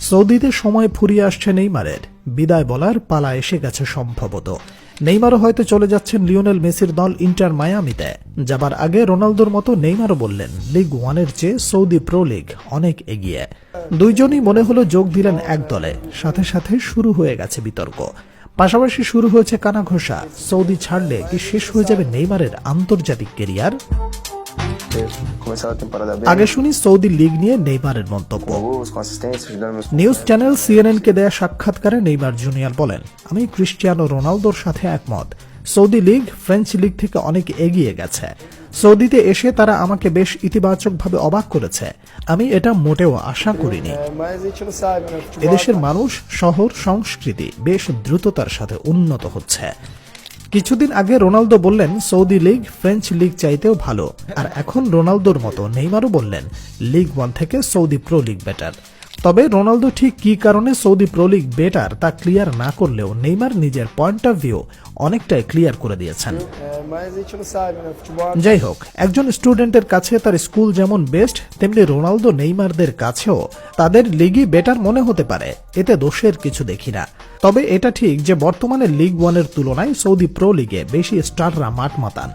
সৌদিতে সময় ফুরিয়ে আসছে নেইমারের, বিদায় বলার পালা এসে গেছে সম্ভবত। নেইমারও হয়তো চলে যাচ্ছেন লিওনেল মেসির দল ইন্টার মায়ামিতে। যাবার আগে রোনালদোর মতো নেইমারও বললেন, লিগ ওয়ানের চেয়ে সৌদি প্রো লিগ অনেক এগিয়ে। দুইজনই মনে হলো যোগ দিলেন এক দলে। সাথে সাথে শুরু হয়ে গেছে বিতর্ক, পাশাপাশি শুরু হয়েছে কানাঘোষা। সৌদি ছাড়লে কি শেষ হয়ে যাবে নেইমারের আন্তর্জাতিক কেরিয়ার? আগে শুনি সৌদি লিগ নিয়ে নেইমারের মন্তব্য। নিউজ চ্যানেল CNN কে দেয়া সাক্ষাৎকারে নেইমার জুনিয়র বলেন, আমি ক্রিস্টিয়ানো রোনালদোর সাথে একমত। সৌদি লিগ ফ্রেঞ্চ লিগ থেকে অনেক এগিয়ে গেছে। সৌদিতে এসে তারা আমাকে বেশ ইতিবাচকভাবে অবাক করেছে। আমি এটা মোটেও আশা করিনি। এদেশের মানুষ, শহর, সংস্কৃতি বেশ দ্রুততার সাথে উন্নত হচ্ছে। কিছুদিন আগে রোনালদো বললেন সৌদি লিগ ফ্রেঞ্চ লিগ চাইতেও ভালো, আর এখন রোনালদোর মতো নেইমারও বললেন লিগ ওয়ান থেকে সৌদি প্রো লিগ বেটার। তবে রোনালদো ঠিক কি কারণে সৌদি প্রো লিগ বেটার তা ক্লিয়ার না করলেও নেইমার নিজের পয়েন্ট অফ ভিউ অনেকটাই ক্লিয়ার করে দিয়েছেন। যাই হোক, একজন স্টুডেন্টের কাছে তার স্কুল যেমন বেস্ট, তেমনি রোনালদো নেইমারদের কাছেও তাদের লিগই বেটার মনে হতে পারে। এতে দোষের কিছু দেখি না। তবে এটা ঠিক যে বর্তমানে লিগ ওয়ানের তুলনায় সৌদি প্রো লিগে বেশি স্টাররা মাঠ মাতান।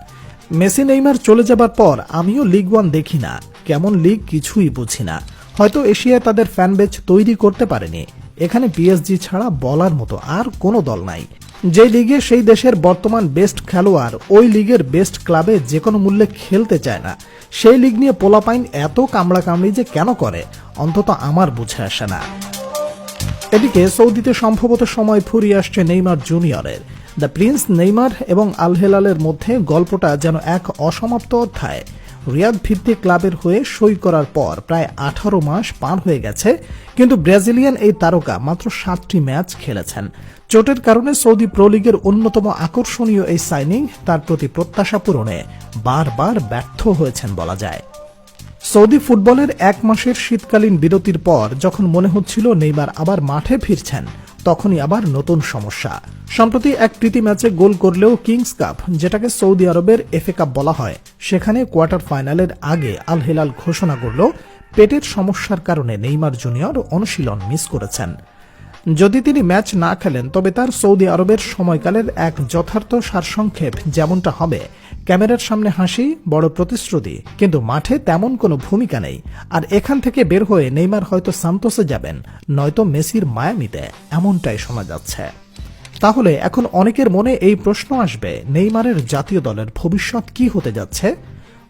মেসি নেইমার চলে যাবার পর আমিও লিগ ওয়ান দেখি না, কেমন লিগ কিছুই বুঝি না। হয়তো এশিয়ায় তাদের ফ্যান বেজ তৈরি করতে পারেনি। এখানে PSG ছাড়া বলার মতো আর কোনো দল নাই। যে লিগে সেই দেশের বর্তমান বেস্ট খেলোয়াড় ওই লিগের বেস্ট ক্লাবে যে কোনো মূল্যে খেলতে চায় না, সেই লিগ নিয়ে পোলাপাইন এত কামড়াকামড়ি যে কেন করে, অন্তত আমার বুঝে আসে না। এদিকে সৌদিতে সম্ভবত সময় ফুরিয়ে আসছে নেইমার জুনিয়রের। দ্য প্রিন্স নেইমার এবং আল হেলালের মধ্যে গল্পটা যেন এক অসমাপ্ত অধ্যায়। রিয়াদ ভিত্তিক ক্লাবের হয়ে সই করার পর প্রায় 18 মাস পার হয়ে গেছে, কিন্তু ব্রাজিলিয়ান এই তারকা মাত্র 7টি ম্যাচ খেলেছেন। চোটের কারণে সৌদি প্রো লিগের অন্যতম আকর্ষণীয় এই সাইনিং তার প্রতি প্রত্যাশা পূরণে বারবার ব্যর্থ হয়েছেন বলা যায়। সৌদি ফুটবলের 1 মাসের শীতকালীন বিরতির পর যখন মনে হচ্ছিল নেইমার আবার মাঠে ফিরছেন, তখনই আবার নতুন সমস্যা। সম্প্রতি এক প্রীতি ম্যাচে গোল করলেও কিংস কাপ, যেটাকে সৌদি আরবের FA কাপ বলা হয়, সেখানে কোয়ার্টার ফাইনালের আগে আল হেলাল ঘোষণা করল পেটের সমস্যার কারণে নেইমার জুনিয়র অনুশীলন মিস করেছেন। যদি তিনি ম্যাচ না খেলেন তবে তার সৌদি আরবের সময়কালের এক যথার্থ সারসংক্ষেপ যেমনটা হবে, ক্যামেরার সামনে হাসি, বড় প্রতিশ্রুতি, কিন্তু মাঠে তেমন কোনো ভূমিকা নেই। আর এখান থেকে বের হয়ে নেইমার হয়তো সান্তোসে যাবেন, নয়তো মেসির মায়ামিতে, এমনটাই শোনা যাচ্ছে। তাহলে এখন অনেকের মনে এই প্রশ্ন আসবে, নেইমারের জাতীয় দলের ভবিষ্যৎ কি হতে যাচ্ছে?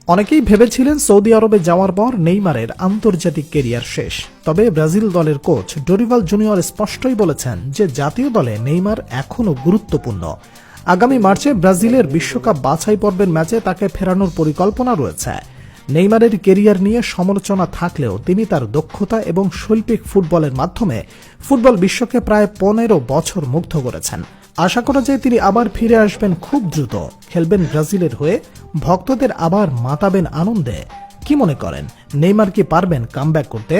অনেকেই ভেবেছিলেন সৌদি আরবে যাওয়ার পর নেইমারের আন্তর্জাতিক কেরিয়ার শেষ। তবে ব্রাজিল দলের কোচ ডোরিভাল জুনিয়র স্পষ্টই বলেছেন যে জাতীয় দলে নেইমার এখনও গুরুত্বপূর্ণ। আগামী মার্চে ব্রাজিলের বিশ্বকাপ বাছাই পর্বের ম্যাচে তাকে ফেরানোর পরিকল্পনা রয়েছে। নেইমারের কেরিয়ার নিয়ে সমালোচনা থাকলেও তিনি তার দক্ষতা এবং শৈল্পিক ফুটবলের মাধ্যমে ফুটবল বিশ্বকে প্রায় 15 বছর মুগ্ধ করেছেন। আশা করা যায় তিনি আবার ফিরে আসবেন খুব দ্রুত, খেলবেন ব্রাজিলের হয়ে, ভক্তদের আবার মাতাবেন আনন্দে। কি মনে করেন, নেইমার কি পারবেন কামব্যাক করতে?